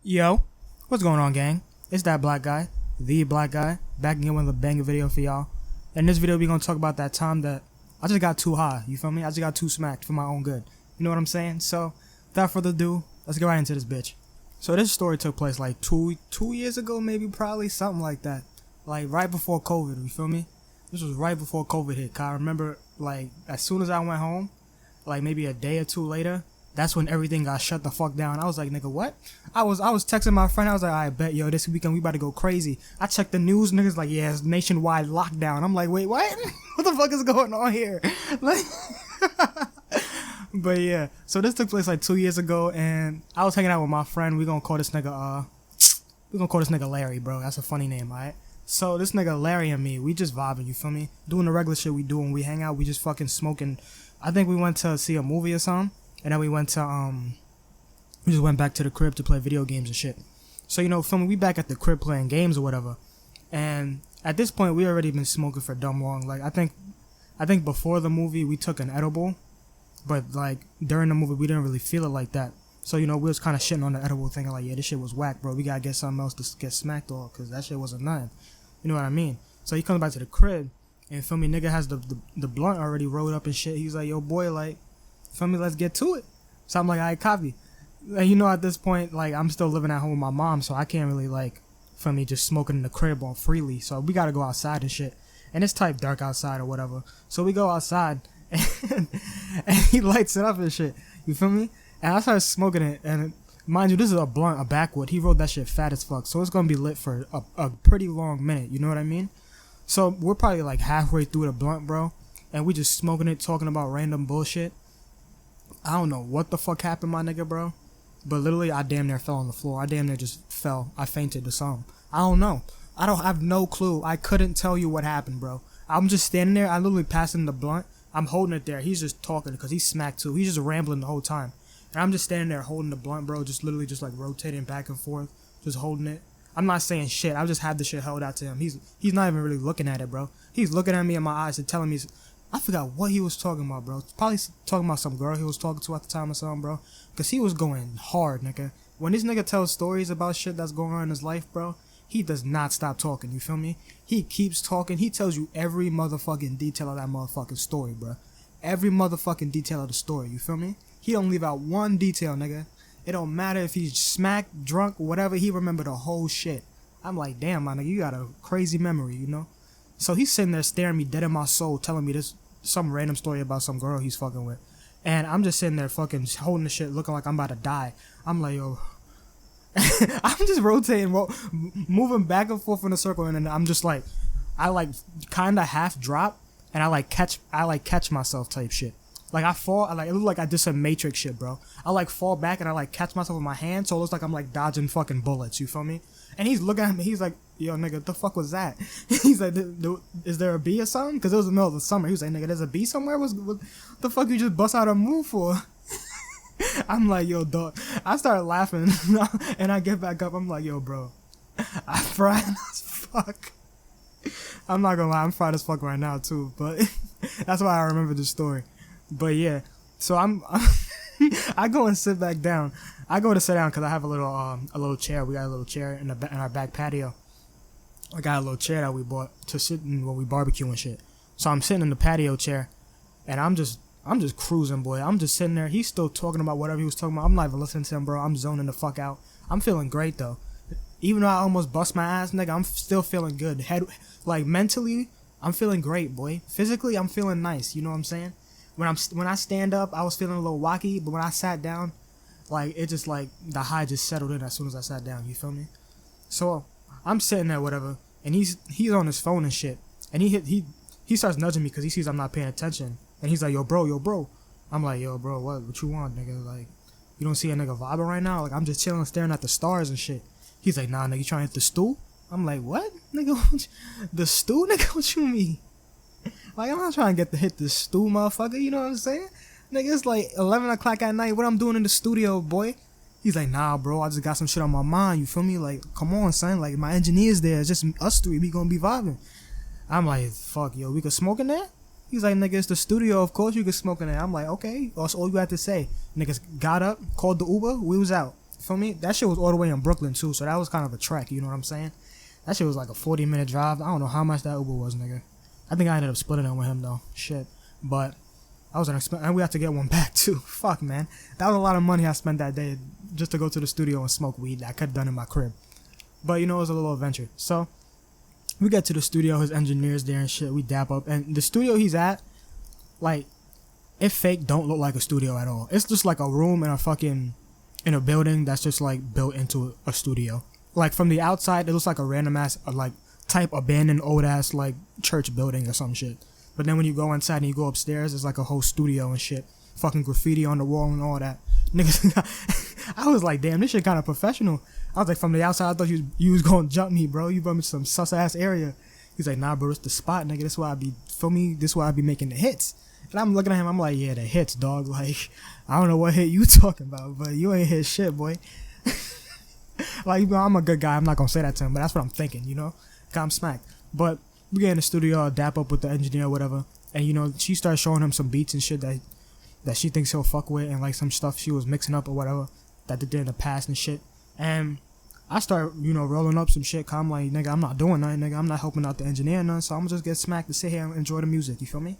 Yo, what's going on, gang? It's that black guy, the black guy, back again with a banger video for y'all. In this video, we gonna talk about that time that I just got too high, you feel me? I just got too smacked for my own good. You know what I'm saying? So, without further ado, let's get right into this bitch. So this story took place like two years ago, maybe, probably, something like that. Like, right before COVID, you feel me? This was right before COVID hit, 'cause I remember, like, as soon as I went home, like, maybe a day or two later, that's when everything got shut the fuck down. I was like, nigga, what? I was texting my friend. I was like, I bet, yo, this weekend we about to go crazy. I checked the news. Niggas like, yeah, it's nationwide lockdown. I'm like, wait, what? What the fuck is going on here? Like, but yeah, so this took place like 2 years ago, and I was hanging out with my friend. We gonna call this nigga Larry, bro. That's a funny name, alright? So this nigga Larry and me, we just vibing, you feel me? Doing the regular shit we do when we hang out. We just fucking smoking. I think we went to see a movie or something. And then we went to, we just went back to the crib to play video games and shit. So, you know, feel me, we back at the crib playing games or whatever. And at this point, we already been smoking for dumb long. Like, I think before the movie, we took an edible. But, like, during the movie, we didn't really feel it like that. So, you know, we was kind of shitting on the edible thing. Like, yeah, this shit was whack, bro. We gotta get something else to get smacked on, because that shit wasn't nothing. You know what I mean? So he comes back to the crib, and feel me, nigga has the blunt already rolled up and shit. He's like, yo, boy, like, feel me, let's get to it. So I'm like, alright, copy. And you know, at this point, like, I'm still living at home with my mom, so I can't really, like, feel me, just smoking in the crib on freely. So we gotta go outside and shit. And it's type dark outside or whatever. So we go outside, and he lights it up and shit. You feel me? And I started smoking it, and mind you, this is a blunt, a backwood. He rolled that shit fat as fuck, so it's gonna be lit for a pretty long minute. You know what I mean? So we're probably like halfway through the blunt, bro, and we just smoking it, talking about random bullshit. I don't know what the fuck happened, my nigga, bro. But literally, I damn near fell on the floor. I damn near just fell. I fainted or something. I don't know. I have no clue. I couldn't tell you what happened, bro. I'm just standing there. I literally passing the blunt. I'm holding it there. He's just talking because he's smacked too. He's just rambling the whole time. And I'm just standing there holding the blunt, bro. Just literally just like rotating back and forth. Just holding it. I'm not saying shit. I just have the shit held out to him. He's not even really looking at it, bro. He's looking at me in my eyes and telling me... I forgot what he was talking about, bro. Probably talking about some girl he was talking to at the time or something, bro. Because he was going hard, nigga. When this nigga tells stories about shit that's going on in his life, bro, he does not stop talking, you feel me? He keeps talking. He tells you every motherfucking detail of that motherfucking story, bro. Every motherfucking detail of the story, you feel me? He don't leave out one detail, nigga. It don't matter if he's smacked, drunk, whatever. He remember the whole shit. I'm like, damn, my nigga, you got a crazy memory, you know? So he's sitting there staring me dead in my soul, telling me this some random story about some girl he's fucking with. And I'm just sitting there fucking holding the shit, looking like I'm about to die. I'm like, yo. I'm just rotating, moving back and forth in a circle, and then I'm just like, I like kind of half drop, and I catch myself type shit. Like I fall, it look like I did some Matrix shit, bro. I like fall back and I like catch myself with my hand, so it looks like I'm like dodging fucking bullets, you feel me? And he's looking at me, he's like, yo, nigga, what the fuck was that? He's like, is there a bee or something? Because it was the middle of the summer. He was like, nigga, there's a bee somewhere? What the fuck you just bust out a move for? I'm like, yo, dog. I started laughing, and I get back up. I'm like, yo, bro, I'm fried as fuck. I'm not gonna lie, I'm fried as fuck right now, too. But that's why I remember this story. But yeah, so I go and sit back down. I go to sit down because I have a little chair. We got a little chair in our back patio. I got a little chair that we bought to sit in when we barbecue and shit. So I'm sitting in the patio chair, and I'm just cruising, boy. I'm just sitting there. He's still talking about whatever he was talking about. I'm not even listening to him, bro. I'm zoning the fuck out. I'm feeling great though. Even though I almost bust my ass, nigga, I'm still feeling good. Like mentally, I'm feeling great, boy. Physically, I'm feeling nice. You know what I'm saying? When I stand up, I was feeling a little wacky, but when I sat down, like it just like the high just settled in as soon as I sat down. You feel me? So I'm sitting there, whatever, and he's on his phone and shit, and he starts nudging me because he sees I'm not paying attention, and he's like, yo, bro. I'm like, yo, bro, what you want, nigga? Like, you don't see a nigga vibing right now? Like, I'm just chilling, staring at the stars and shit. He's like, nah, nigga, you trying to hit the stool? I'm like, what, nigga? The stool, nigga? What you mean? Like, I'm not trying to hit the stool, motherfucker. You know what I'm saying? Nigga, it's like 11 o'clock at night. What I'm doing in the studio, boy? He's like, nah, bro. I just got some shit on my mind. You feel me? Like, come on, son. Like, my engineer's there. It's just us three. We gonna be vibing. I'm like, fuck, yo. We could smoke in there? He's like, nigga, it's the studio. Of course you could smoke in there. I'm like, okay. That's all you had to say. Niggas got up, called the Uber. We was out. Feel me? That shit was all the way in Brooklyn too, so that was kind of a trek. You know what I'm saying? That shit was like a 40-minute drive. I don't know how much that Uber was, nigga. I think I ended up splitting it with him though. Shit, but I was and we had to get one back too. Fuck, man, that was a lot of money I spent that day just to go to the studio and smoke weed that I could have done in my crib. But you know, it was a little adventure. So we get to the studio, his engineers there and shit. We dap up, and the studio he's at, like, it fake don't look like a studio at all. It's just like a room in a building that's just like built into a studio. Like from the outside, it looks like a random ass like type abandoned old ass like church building or some shit. But then when you go inside and you go upstairs, it's like a whole studio and shit. Fucking graffiti on the wall and all that. Niggas, I was like, damn, this shit kind of professional. I was like, from the outside, I thought you was gonna jump me, bro. You brought me to some sus ass area. He's like, nah, bro, it's the spot, nigga. This why I be, feel me? This why I be making the hits. And I'm looking at him, I'm like, yeah, the hits, dog. Like, I don't know what hit you talking about, but you ain't hit shit, boy. Like, you know, I'm a good guy. I'm not gonna say that to him, but that's what I'm thinking, you know? Cause I'm smacked. But we get in the studio, dap up with the engineer or whatever, and you know, she started showing him some beats and shit that she thinks he'll fuck with, and like some stuff she was mixing up or whatever that they did in the past and shit. And I start, you know, rolling up some shit, cause I'm like, nigga, I'm not doing nothing, nigga. I'm not helping out the engineer or nothing, so I'm gonna just get smacked to sit here and enjoy the music, you feel me?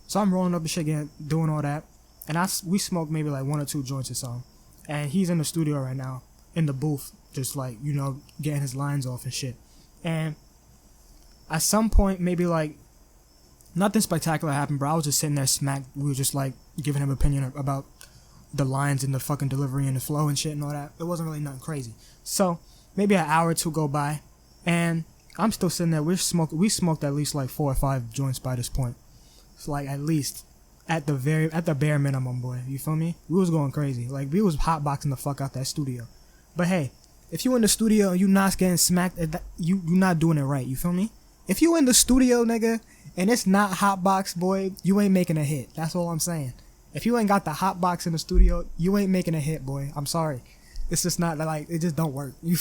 So I'm rolling up the shit, doing all that, and we smoked maybe like 1 or 2 joints or something. And he's in the studio right now, in the booth, just like, you know, getting his lines off and shit. And at some point, maybe like, nothing spectacular happened, bro. I was just sitting there smacked. We were just like giving him opinion about the lines and the fucking delivery and the flow and shit and all that. It wasn't really nothing crazy. So maybe an hour or 2 go by, and I'm still sitting there. We smoked at least like 4 or 5 joints by this point. It's like at least at the bare minimum, boy. You feel me? We was going crazy. Like, we was hotboxing the fuck out that studio. But hey, if you in the studio and you not getting smacked, you not doing it right. You feel me? If you in the studio, nigga, and it's not hotbox, boy, you ain't making a hit. That's all I'm saying. If you ain't got the hotbox in the studio, you ain't making a hit, boy. I'm sorry. It's just not like, it just don't work. You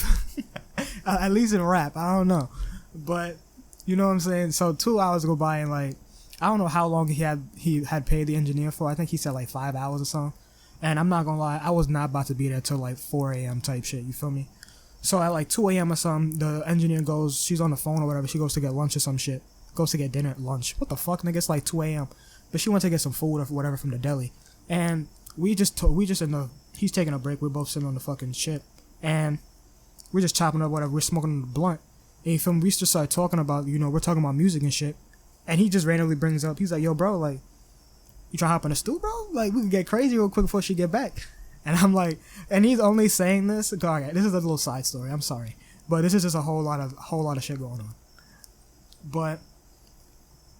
at least in rap, I don't know. But you know what I'm saying? So 2 hours go by, and like, I don't know how long he had paid the engineer for. I think he said like 5 hours or something. And I'm not gonna lie, I was not about to be there till like 4 a.m. type shit, you feel me? So at like 2 a.m. or something, the engineer goes, she's on the phone or whatever, she goes to get lunch or some shit. Goes to get dinner at lunch. What the fuck, nigga? It's like 2 a.m. But she went to get some food or whatever from the deli. And he's taking a break, we're both sitting on the fucking shit. And we're just chopping up whatever, we're smoking the blunt. And you feel me? We just started talking about, you know, we're talking about music and shit. And he just randomly brings up, he's like, yo, bro, like, you trying to hop in the stool, bro? Like, we can get crazy real quick before she get back. And I'm like, and he's only saying this, okay, this is a little side story, I'm sorry. But this is just a whole lot of shit going on. But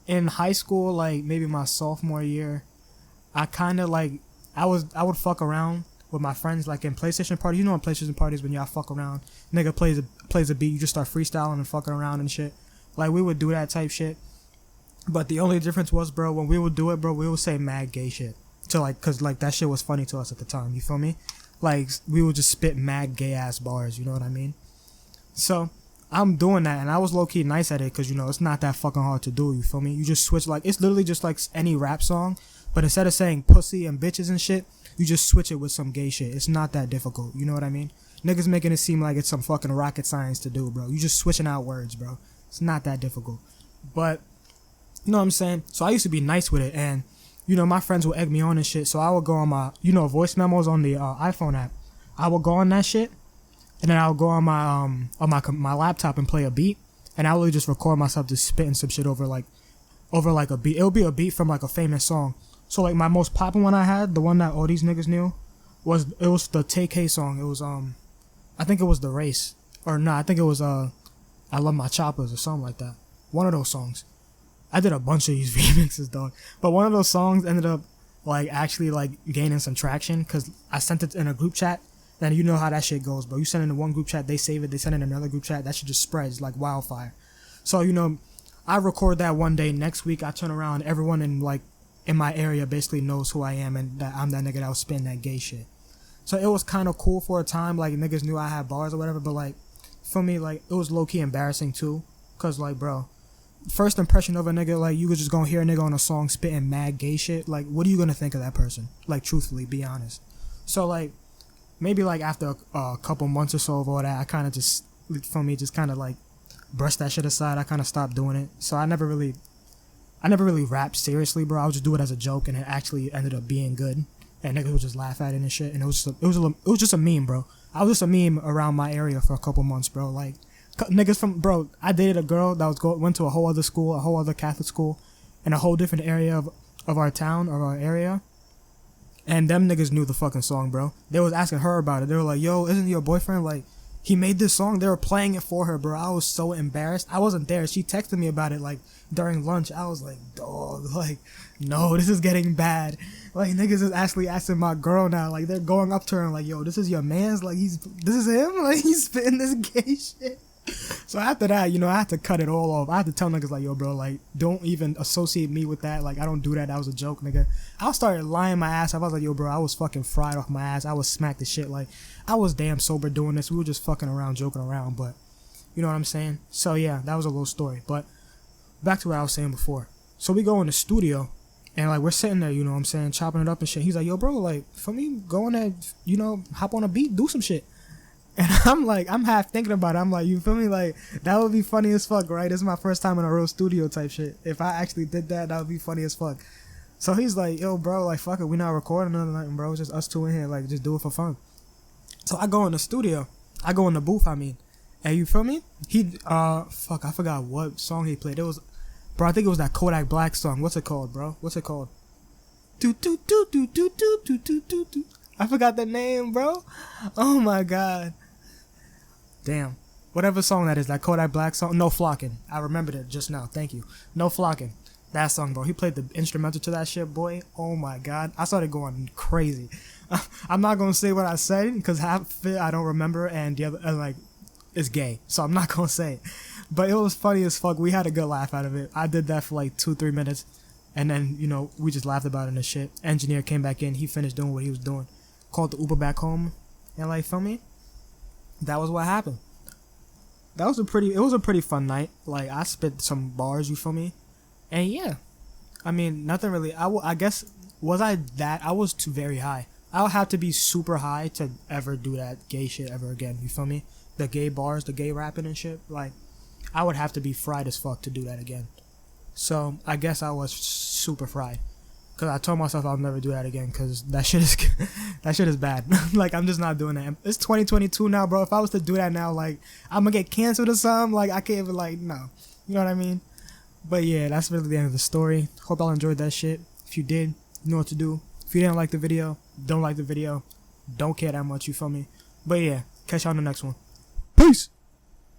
in high school, like, maybe my sophomore year, I kind of, like, I would fuck around with my friends, like, in PlayStation parties. You know, in PlayStation parties, when y'all fuck around, nigga plays a beat, you just start freestyling and fucking around and shit. Like, we would do that type shit. But the only difference was, bro, when we would do it, bro, we would say mad gay shit. To like, cause like that shit was funny to us at the time, you feel me? Like, we would just spit mad gay ass bars, you know what I mean? So, I'm doing that, and I was low key nice at it, cause you know, it's not that fucking hard to do, you feel me? You just switch, like, it's literally just like any rap song, but instead of saying pussy and bitches and shit, you just switch it with some gay shit. It's not that difficult, you know what I mean? Niggas making it seem like it's some fucking rocket science to do, bro. You just switching out words, bro. It's not that difficult. But, you know what I'm saying? So I used to be nice with it, and, you know, my friends would egg me on and shit, so I would go on my, you know, voice memos on the iPhone app. I would go on that shit, and then I would go on my laptop and play a beat, and I would just record myself just spitting some shit over like a beat. It would be a beat from like a famous song. So like my most poppin' one I had, the one that all these niggas knew, was the Take K song. It was I think it was The Race, or no, I think it was I Love My Choppers or something like that. One of those songs. I did a bunch of these remixes, dog. But one of those songs ended up, like, actually, like, gaining some traction, because I sent it in a group chat, and you know how that shit goes, bro. You send it in one group chat, they save it, they send it in another group chat, that shit just spreads like wildfire. So, you know, I record that one day. Next week, I turn around, everyone in my area basically knows who I am, and that I'm that nigga that was spitting that gay shit. So it was kind of cool for a time, like, niggas knew I had bars or whatever, but, like, for me, like, it was low-key embarrassing, too, because, like, bro, first impression of a nigga, like, you was just gonna hear a nigga on a song spitting mad gay shit, like, what are you gonna think of that person? Like, truthfully, be honest. So, like, maybe like after a couple months or so of all that, I kind of just, for me, just kind of like brushed that shit aside. I kind of stopped doing it. So I never really rapped seriously, bro. I would just do it as a joke, and it actually ended up being good. And niggas would just laugh at it and shit. And it was just a meme, bro. I was just a meme around my area for a couple months, bro. Like niggas from, bro. I dated a girl that went to a whole other school, a whole other Catholic school, in a whole different area of our town or our area. And them niggas knew the fucking song, bro. They was asking her about it. They were like, yo, isn't your boyfriend, like, he made this song? They were playing it for her, bro. I was so embarrassed. I wasn't there. She texted me about it, like, during lunch. I was like, dog, like, no, this is getting bad. Like, niggas is actually asking my girl now. Like, they're going up to her and like, yo, this is your man's? Like, this is him? Like, he's spitting this gay shit. So after that, you know, I had to cut it all off. I had to tell niggas like, yo, bro, like, don't even associate me with that. Like, I don't do that. That was a joke, nigga. I started lying my ass off. I was like, yo, bro, I was fucking fried off my ass. I was smacked the shit. Like, I was damn sober doing this. We were just fucking around, joking around. But, you know what I'm saying? So, yeah, that was a little story. But back to what I was saying before. So we go in the studio, and, like, we're sitting there, you know what I'm saying, chopping it up and shit. He's like, yo, bro, like, for me, go in there, you know, hop on a beat, do some shit. And I'm like, I'm half thinking about it. I'm like, you feel me? Like, that would be funny as fuck, right? This is my first time in a real studio type shit. If I actually did that, that would be funny as fuck. So he's like, yo, bro, like, fuck it. We not recording or nothing, bro. It's just us two in here. Like, just do it for fun. So I go in the studio. I go in the booth, I mean. And you feel me? Fuck, I forgot what song he played. It was, bro, I think it was that Kodak Black song. What's it called, bro? What's it called? Do, do, do, do, do, do, do, do, do, do. I forgot the name, bro. Oh, my God. Damn. Whatever song that is, that Kodak Black song. No Flocking. I remembered it just now. Thank you. No Flocking. That song, bro. He played the instrumental to that shit, boy. Oh my God. I started going crazy. I'm not going to say what I said because half of it I don't remember and the other, like, it's gay. So I'm not going to say it. But it was funny as fuck. We had a good laugh out of it. I did that for like 2-3 minutes. And then, you know, we just laughed about it and shit. Engineer came back in. He finished doing what he was doing. Called the Uber back home. And like, feel me? That was what happened. It was a pretty fun night. Like, I spit some bars, you feel me? And yeah, I mean, nothing really. I guess, I was too very high. I would have to be super high to ever do that gay shit ever again, you feel me? The gay bars, the gay rapping and shit. Like, I would have to be fried as fuck to do that again. So, I guess I was super fried. Because I told myself I'll never do that again because that shit is bad. Like, I'm just not doing that. It's 2022 now, bro. If I was to do that now, like, I'm going to get canceled or something. Like, I can't even, like, no. You know what I mean? But yeah, that's really the end of the story. Hope y'all enjoyed that shit. If you did, you know what to do. If you didn't like the video, don't like the video. Don't care that much, you feel me? But yeah, catch y'all in the next one. Peace!